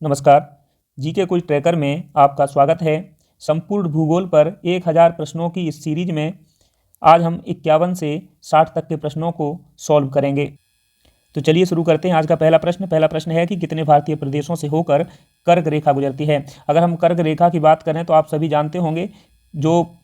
नमस्कार। GK quiz tracker में आपका स्वागत है। संपूर्ण भूगोल पर 1000 प्रश्नों की इस सीरीज में आज हम 51 से 60 तक के प्रश्नों को सॉल्व करेंगे। तो चलिए शुरू करते हैं। आज का पहला प्रश्न है कि कितने भारतीय प्रदेशों से होकर कर्क रेखा गुजरती है। अगर हम कर्क रेखा की बात करें तो आप सभी जानते होंगे, जो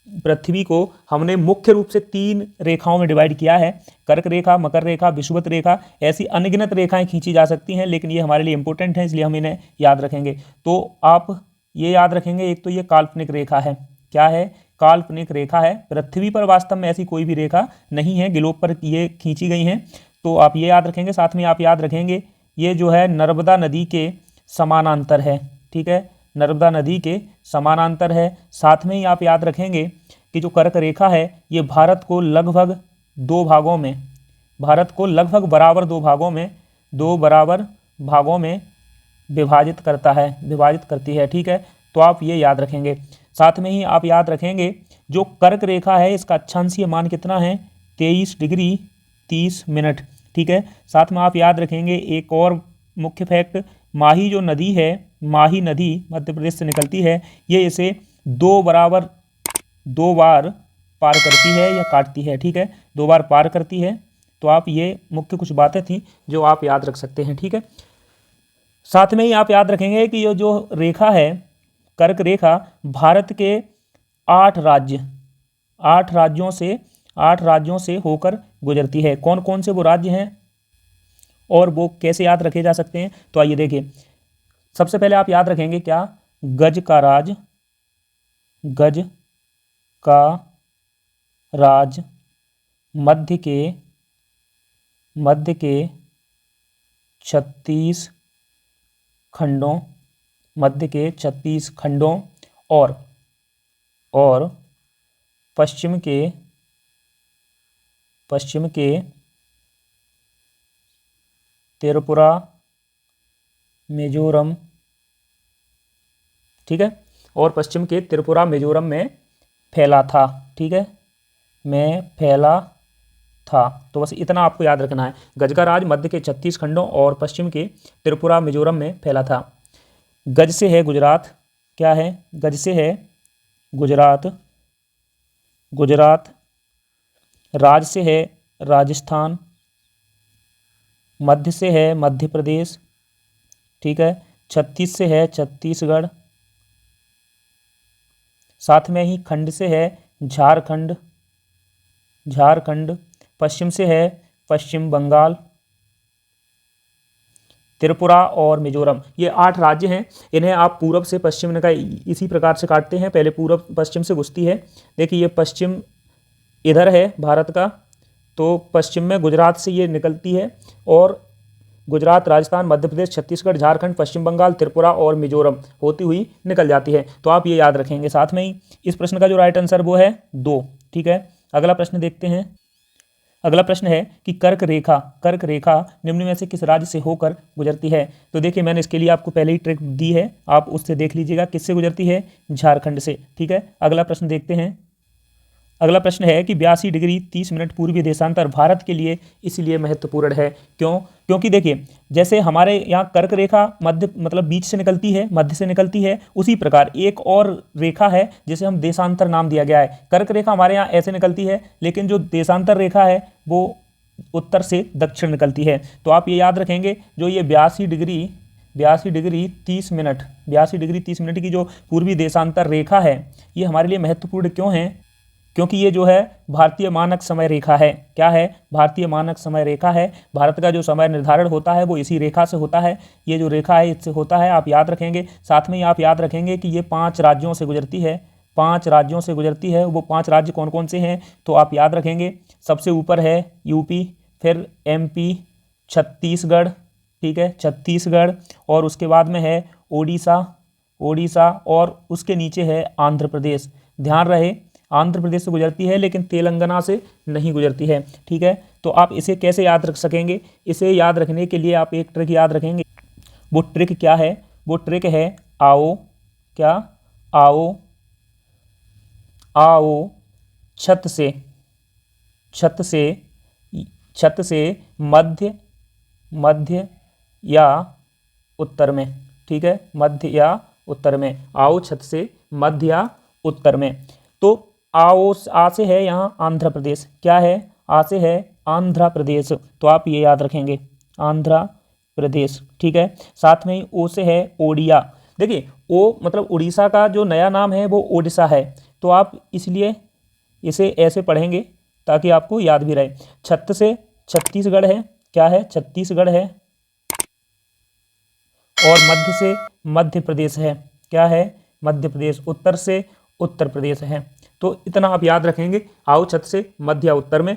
पृथ्वी को हमने मुख्य रूप से 3 रेखाओं में डिवाइड किया है। कर्क रेखा, मकर रेखा, विषुवत रेखा। ऐसी अनगिनत रेखाएं खींची जा सकती हैं, लेकिन ये हमारे लिए इंपॉर्टेंट है, इसलिए हम इन्हें याद रखेंगे। तो आप ये याद रखेंगे, एक तो ये काल्पनिक रेखा है। क्या है? काल्पनिक रेखा है। पृथ्वी पर वास्तव में ऐसी कोई भी रेखा नहीं है, ग्लोब पर ये खींची गई हैं। तो आप ये याद रखेंगे। साथ में आप याद रखेंगे ये जो है नर्मदा नदी के समानांतर है। ठीक है, नर्मदा नदी के समानांतर है। साथ में ही आप याद रखेंगे कि जो कर्क रेखा है ये भारत को लगभग दो बराबर भागों में विभाजित करती है। ठीक है, तो आप ये याद रखेंगे। साथ में ही आप याद रखेंगे जो कर्क रेखा है इसका अक्षांशीय मान कितना है? 23 डिग्री 30 मिनट। ठीक है, साथ में आप याद रखेंगे एक और मुख्य फैक्ट, माही जो नदी है, माही नदी मध्य प्रदेश से निकलती है, ये इसे दो बार पार करती है या काटती है। ठीक है, 2 बार पार करती है। तो आप ये मुख्य कुछ बातें थी जो आप याद रख सकते हैं। ठीक है, साथ में ही आप याद रखेंगे कि ये जो रेखा है, कर्क रेखा, भारत के 8 राज्यों से होकर गुजरती है। कौन कौन से वो राज्य हैं और वो कैसे याद रखे जा सकते हैं? तो आइए देखिए। सबसे पहले आप याद रखेंगे क्या? गज का राज मध्य के 36 खंडों और पश्चिम के त्रिपुरा, मिजोरम, ठीक है, और पश्चिम के त्रिपुरा मिजोरम में फैला था। ठीक है, तो बस इतना आपको याद रखना है। गज का राज मध्य के 36 खंडों और पश्चिम के त्रिपुरा मिजोरम में फैला था। गज से है गुजरात। क्या है? गज से है गुजरात। राज से है राजस्थान। मध्य से है मध्य प्रदेश। ठीक है, 36 से है छत्तीसगढ़। साथ में ही खंड से है झारखंड। पश्चिम से है पश्चिम बंगाल। त्रिपुरा और मिजोरम, ये 8 राज्य हैं। इन्हें आप पूरब से पश्चिम का इसी प्रकार से काटते हैं। पहले पूरब पश्चिम से घुसती है। देखिए ये पश्चिम इधर है भारत का, तो पश्चिम में गुजरात से ये निकलती है और गुजरात, राजस्थान, मध्य प्रदेश, छत्तीसगढ़, झारखंड, पश्चिम बंगाल, त्रिपुरा और मिजोरम होती हुई निकल जाती है। तो आप ये याद रखेंगे। साथ में ही इस प्रश्न का जो राइट आंसर वो है 2। ठीक है, अगला प्रश्न देखते हैं। अगला प्रश्न है कि कर्क रेखा निम्न में से किस राज्य से होकर गुजरती है? तो देखिए मैंने इसके लिए आपको पहले ही ट्रिक दी है, आप उससे देख लीजिएगा किससे गुजरती है। झारखंड से। ठीक है, अगला प्रश्न देखते हैं। अगला प्रश्न है कि 82 डिग्री 30 मिनट पूर्वी देशांतर भारत के लिए इसलिए महत्वपूर्ण है। क्यों? क्योंकि देखिए जैसे हमारे यहाँ कर्क रेखा मध्य से निकलती है, उसी प्रकार एक और रेखा है जिसे हम देशांतर नाम दिया गया है। कर्क रेखा हमारे यहाँ ऐसे निकलती है, लेकिन जो देशांतर रेखा है वो उत्तर से दक्षिण निकलती है। तो आप ये याद रखेंगे, जो ये 82 डिग्री 30 मिनट की जो पूर्वी देशांतर रेखा है, ये हमारे लिए महत्वपूर्ण क्यों है? क्योंकि ये जो है भारतीय मानक समय रेखा है। क्या है? भारतीय मानक समय रेखा है। भारत का जो समय निर्धारण होता है वो इसी रेखा से होता है। ये जो रेखा है इससे होता है, आप याद रखेंगे। साथ में ही आप याद रखेंगे कि ये 5 राज्यों से गुजरती है। वो 5 राज्य कौन कौन से हैं? तो आप याद रखेंगे, सबसे ऊपर है यूपी, फिर एमपी, छत्तीसगढ़। ठीक है, छत्तीसगढ़, और उसके बाद में है ओडिशा, और उसके नीचे है आंध्र प्रदेश। ध्यान रहे, आंध्र प्रदेश से गुजरती है लेकिन तेलंगाना से नहीं गुजरती है। ठीक है, तो आप इसे कैसे याद रख सकेंगे? इसे याद रखने के लिए आप एक ट्रिक याद रखेंगे। वो ट्रिक क्या है? वो ट्रिक है आओ छत से मध्य या उत्तर में, ठीक है, मध्य या उत्तर में। आओ छत से मध्य या उत्तर में। तो आओ आ से है यहाँ आंध्र प्रदेश, क्या है, आ से है आंध्र प्रदेश, तो आप ये याद रखेंगे आंध्र प्रदेश, ठीक है। साथ में ही ओ से है ओडिया। देखिए ओ मतलब उड़ीसा का जो नया नाम है वो ओडिशा है, तो आप इसलिए इसे ऐसे पढ़ेंगे ताकि आपको याद भी रहे। छत्त से छत्तीसगढ़ है, क्या है, छत्तीसगढ़ है। और मध्य से मध्य प्रदेश है, क्या है, मध्य प्रदेश। उत्तर से उत्तर प्रदेश है। तो इतना आप याद रखेंगे, आओ छत से मध्य या उत्तर में।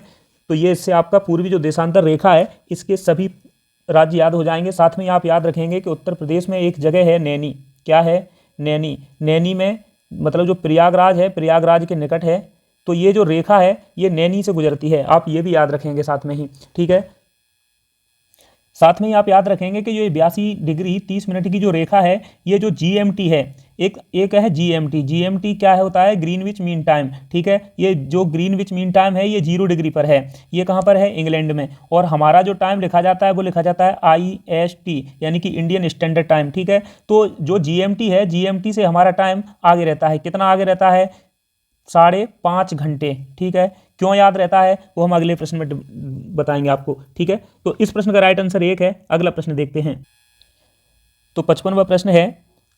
तो ये इससे आपका पूर्वी जो देशांतर रेखा है इसके सभी राज्य याद हो जाएंगे। साथ में आप याद रखेंगे कि उत्तर प्रदेश में एक जगह है नैनी, क्या है, नैनी। नैनी में मतलब जो प्रयागराज है, प्रयागराज के निकट है। तो ये जो रेखा है ये नैनी से गुजरती है, आप ये भी याद रखेंगे साथ में ही, ठीक है। साथ में ही आप याद रखेंगे कि ये 82 डिग्री 30 मिनट की जो रेखा है, ये जो जीएमटी है, एक है जीएमटी। जीएमटी क्या है, होता है ग्रीनविच मीन टाइम, ठीक है। ये जो ग्रीनविच मीन टाइम है ये 0 डिग्री पर है। ये कहाँ पर है, इंग्लैंड में। और हमारा जो टाइम लिखा जाता है वो लिखा जाता है IST, यानी कि इंडियन स्टैंडर्ड टाइम, ठीक है। तो जो जीएमटी है, जीएमटी से हमारा टाइम आगे रहता है, कितना आगे रहता है, 5.5 घंटे, ठीक है। क्यों याद रहता है वो हम अगले प्रश्न में बताएंगे आपको, ठीक है। तो इस प्रश्न का राइट आंसर 1 है। अगला प्रश्न देखते हैं। तो 55वां प्रश्न है,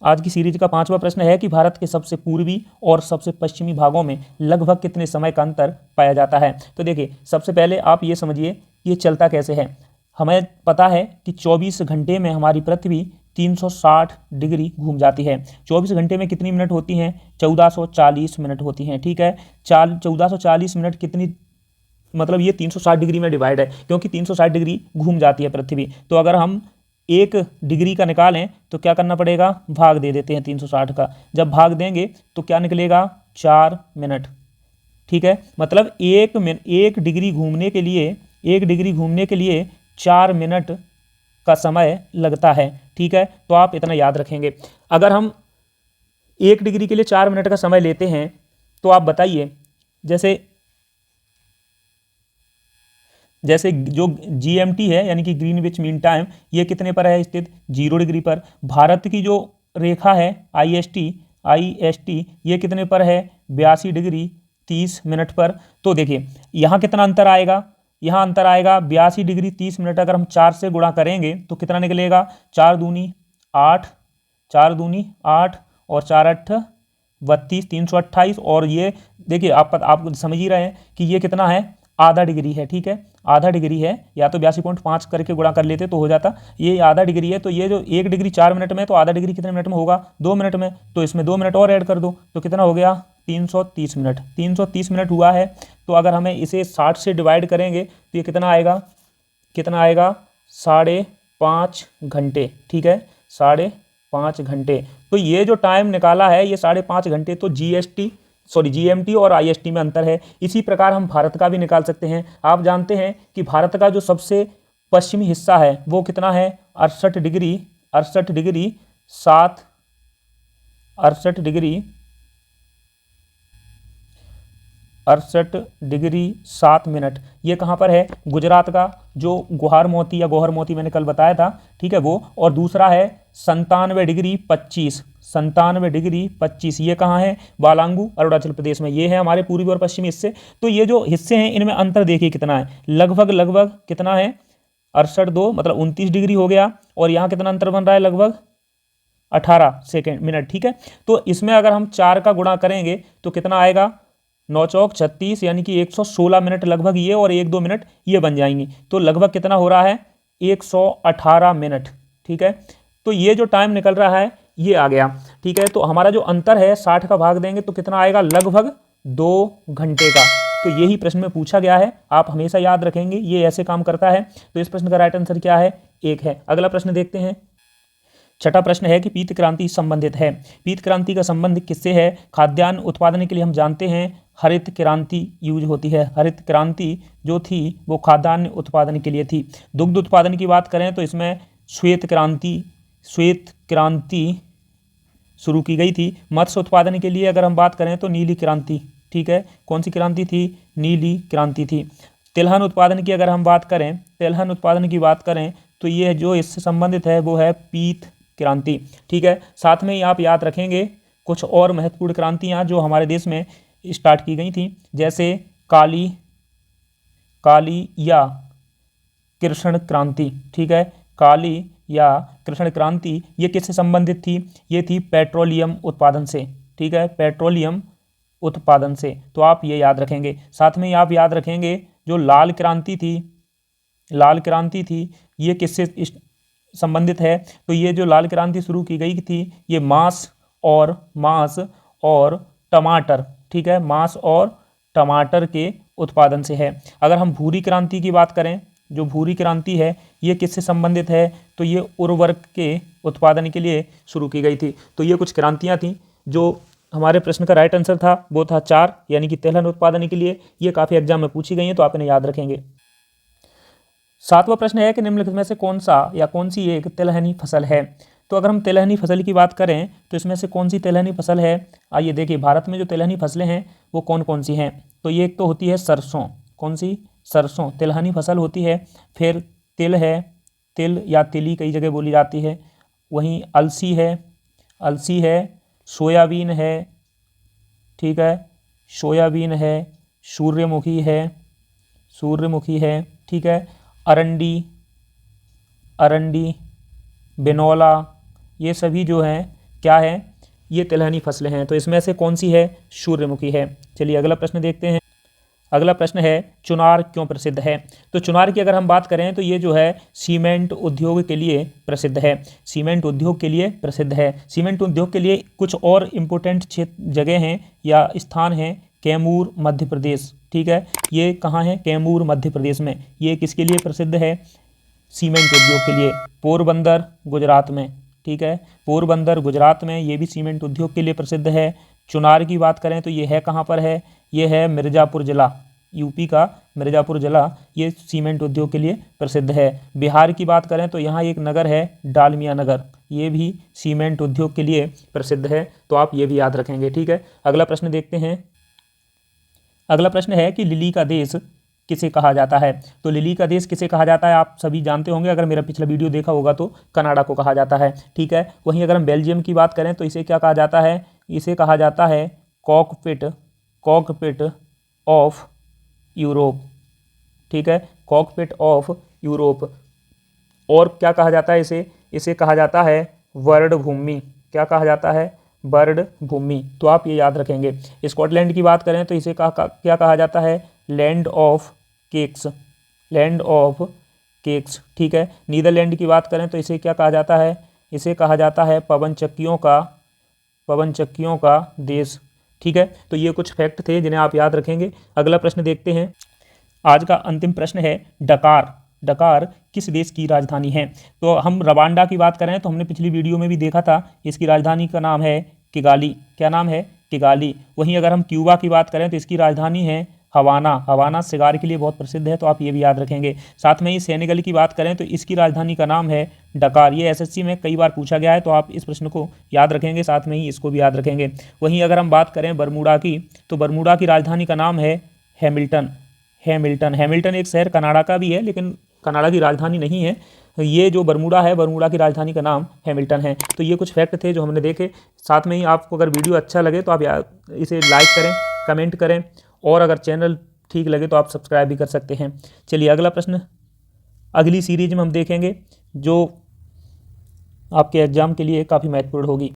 आज की सीरीज का 5वां प्रश्न है कि भारत के सबसे पूर्वी और सबसे पश्चिमी भागों में लगभग कितने समय का अंतर पाया जाता है। तो देखिए सबसे पहले आप ये समझिए ये चलता कैसे है। हमें पता है कि 24 घंटे में हमारी पृथ्वी 360 डिग्री घूम जाती है। 24 घंटे में कितनी मिनट होती हैं, 1440 मिनट होती हैं, ठीक है। 1440 मिनट कितनी, मतलब ये 360 डिग्री में डिवाइड है, क्योंकि 360 डिग्री घूम जाती है पृथ्वी। तो अगर हम 1 डिग्री का निकालें तो क्या करना पड़ेगा, भाग दे देते हैं 360 का। जब भाग देंगे तो क्या निकलेगा, 4 मिनट, ठीक है। मतलब 1 डिग्री घूमने के लिए 4 मिनट का समय लगता है, ठीक है। तो आप इतना याद रखेंगे। अगर हम 1 डिग्री के लिए 4 मिनट का समय लेते हैं तो आप बताइए, जैसे जो जीएमटी है यानी कि ग्रीनविच मीन टाइम, ये कितने पर है स्थित, 0 डिग्री पर। भारत की जो रेखा है IST ये कितने पर है, 82 डिग्री 30 मिनट पर। तो देखिए यहाँ कितना अंतर आएगा, यहाँ अंतर आएगा 82 डिग्री 30 मिनट। अगर हम 4 से गुणा करेंगे तो कितना निकलेगा, 4 दूनी 8, 4 दूनी 8 और 4 8 32, 328। और ये देखिए आप समझ ही रहे हैं कि ये कितना है, आधा डिग्री है, ठीक है। आधा डिग्री है, या तो 82.5 करके गुणा कर लेते तो हो जाता। ये आधा डिग्री है, तो ये जो 1 डिग्री 4 मिनट में, तो आधा डिग्री कितने मिनट में होगा, 2 मिनट में। तो इसमें 2 मिनट और ऐड कर दो तो कितना हो गया, 330 मिनट। 330 मिनट हुआ है। तो अगर हमें इसे 60 से डिवाइड करेंगे तो ये कितना आएगा, 5.5 घंटे, ठीक है, 5.5 घंटे। तो ये जो टाइम निकाला है ये 5.5 घंटे। तो जीएमटी और IST में अंतर है। इसी प्रकार हम भारत का भी निकाल सकते हैं। आप जानते हैं कि भारत का जो सबसे पश्चिमी हिस्सा है वो कितना है, 68 डिग्री 7 मिनट। ये कहाँ पर है, गुजरात का जो गुहार मोती मैंने कल बताया था, ठीक है वो। और दूसरा है 97 डिग्री 25, ये कहाँ है, बालांगू अरुणाचल प्रदेश में। ये है हमारे पूर्वी और पश्चिमी हिस्से। तो ये जो हिस्से हैं इनमें अंतर देखिए कितना है, लगभग कितना है, 68 मतलब 29 डिग्री हो गया। और यहाँ कितना अंतर बन रहा है, लगभग 18 मिनट, ठीक है। तो इसमें अगर हम 4 का गुणा करेंगे तो कितना आएगा, 9 चौक 36, यानी कि 116 मिनट लगभग ये, और 1-2 मिनट ये बन जाएंगी। तो लगभग कितना हो रहा है, 118 मिनट, ठीक है। तो ये जो टाइम निकल रहा है ये आ गया, ठीक है। तो हमारा जो अंतर है 60 का भाग देंगे तो कितना आएगा, लगभग 2 घंटे का। तो यही प्रश्न में पूछा गया है, आप हमेशा याद रखेंगे ये ऐसे काम करता है। तो इस प्रश्न का राइट आंसर क्या है, 1 है। अगला प्रश्न देखते हैं। छठा प्रश्न है कि पीत क्रांति संबंधित है। पीत क्रांति का संबंध किससे है, खाद्यान्न उत्पादन के लिए हम जानते हैं हरित क्रांति यूज होती है। हरित क्रांति जो थी वो खाद्यान्न उत्पादन के लिए थी। दुग्ध उत्पादन की बात करें तो इसमें श्वेत क्रांति शुरू की गई थी। मत्स्य उत्पादन के लिए अगर हम बात करें तो नीली क्रांति, ठीक है। कौन सी क्रांति थी, नीली क्रांति थी। तिलहन उत्पादन की अगर हम बात करें तो ये जो इससे संबंधित है वो है पीत क्रांति। ठीक है, साथ में ही आप याद रखेंगे कुछ और महत्वपूर्ण क्रांतियाँ जो हमारे देश में स्टार्ट की गई थी, जैसे काली या कृष्ण क्रांति। ठीक है, काली या कृष्ण क्रांति ये किससे संबंधित थी? ये थी पेट्रोलियम उत्पादन से। ठीक है, पेट्रोलियम उत्पादन से, तो आप ये याद रखेंगे। साथ में ही आप याद रखेंगे जो लाल क्रांति थी ये किससे संबंधित है? तो ये जो लाल क्रांति शुरू की गई थी ये मांस और टमाटर, ठीक है, मांस और टमाटर के उत्पादन से है। अगर हम भूरी क्रांति की बात करें, जो भूरी क्रांति है ये किससे संबंधित है? तो ये उर्वरक के उत्पादन के लिए शुरू की गई थी। तो ये कुछ क्रांतियाँ थी। जो हमारे प्रश्न का राइट आंसर था वो था 4, यानी कि तिलहन उत्पादन के लिए। ये काफ़ी एग्जाम में पूछी गई हैं, तो आप इन्हें याद रखेंगे। 7वां प्रश्न है कि निम्नलिखित में से कौन सा या कौन सी एक तिलहनी फसल है? तो अगर हम तिलहनी फसल की बात करें तो इसमें से कौन सी तिलहनी फसल है? आइए देखिए, भारत में जो तिलहनी फसलें हैं वो कौन कौन सी हैं। तो ये एक तो होती है सरसों। कौन सी? सरसों तिलहनी फसल होती है। फिर तिल है, तिल या तिली कई जगह बोली जाती है। वहीं अलसी है, सोयाबीन है, ठीक है, सोयाबीन है, सूर्यमुखी है, ठीक है, अरंडी, बिनौला, ये सभी जो हैं क्या है? ये तिलहनी फसलें हैं। तो इसमें से कौन सी है? सूर्यमुखी है। चलिए अगला प्रश्न देखते हैं। अगला प्रश्न है चुनार क्यों प्रसिद्ध है? तो चुनार की अगर हम बात करें तो ये जो है सीमेंट उद्योग के लिए प्रसिद्ध है। सीमेंट उद्योग के लिए प्रसिद्ध है। सीमेंट उद्योग के लिए कुछ और इम्पोर्टेंट जगह हैं या स्थान हैं। कैमूर मध्य प्रदेश, ठीक है, ये कहाँ है? कैमूर मध्य प्रदेश में। ये किसके लिए प्रसिद्ध है? सीमेंट उद्योग के लिए। पोरबंदर गुजरात में, ठीक है, पोरबंदर गुजरात में ये भी सीमेंट उद्योग के लिए प्रसिद्ध है। चुनार की बात करें तो ये है कहाँ पर है? ये है मिर्ज़ापुर जिला, यूपी का मिर्ज़ापुर जिला, ये सीमेंट उद्योग के लिए प्रसिद्ध है। बिहार की बात करें तो यहाँ एक नगर है डालमिया नगर, ये भी सीमेंट उद्योग के लिए प्रसिद्ध है। तो आप ये भी याद रखेंगे, ठीक है। अगला प्रश्न देखते हैं। अगला प्रश्न है कि लिली का देश किसे कहा जाता है? तो लिली का देश किसे कहा जाता है आप सभी जानते होंगे, अगर मेरा पिछला वीडियो देखा होगा तो कनाडा को कहा जाता है, ठीक है। वहीं अगर हम बेल्जियम की बात करें तो इसे क्या कहा जाता है? इसे कहा जाता है कॉकपिट ऑफ यूरोप, ठीक है, कॉकपिट ऑफ यूरोप। और क्या कहा जाता है इसे? इसे कहा जाता है वर्ड भूमि। क्या कहा जाता है? बर्ड भूमि। तो आप ये याद रखेंगे। स्कॉटलैंड की बात करें तो इसे क्या कहा जाता है? लैंड ऑफ केक्स, ठीक है। नीदरलैंड की बात करें तो इसे क्या कहा जाता है? इसे कहा जाता है पवन चक्कियों का देश, ठीक है। तो ये कुछ फैक्ट थे जिन्हें आप याद रखेंगे। अगला प्रश्न देखते हैं। आज का अंतिम प्रश्न है डकार किस देश की राजधानी है? तो हम रवांडा की बात करें तो हमने पिछली वीडियो में भी देखा था, इसकी राजधानी का नाम है किगाली। क्या नाम है? किगाली। वहीं अगर हम क्यूबा की बात करें तो इसकी राजधानी है हवाना सिगार के लिए बहुत प्रसिद्ध है, तो आप ये भी याद रखेंगे। साथ में ही सेनेगल की बात करें तो इसकी राजधानी का नाम है डकार। ये एसएससी में कई बार पूछा गया है, तो आप इस प्रश्न को याद रखेंगे, साथ में ही इसको भी याद रखेंगे। वहीं अगर हम बात करें बरमूडा की, तो बरमूडा की राजधानी का नाम है हैमिल्टन एक शहर कनाडा का भी है, लेकिन कनाडा की राजधानी नहीं है। ये जो बरमूडा है, बरमूडा की राजधानी का नाम हैमिल्टन है। तो ये कुछ फैक्ट थे जो हमने देखे। साथ में ही आपको अगर वीडियो अच्छा लगे तो आप इसे लाइक करें, कमेंट करें, और अगर चैनल ठीक लगे तो आप सब्सक्राइब भी कर सकते हैं। चलिए अगला प्रश्न अगली सीरीज में हम देखेंगे, जो आपके एग्ज़ाम के लिए काफ़ी महत्वपूर्ण होगी।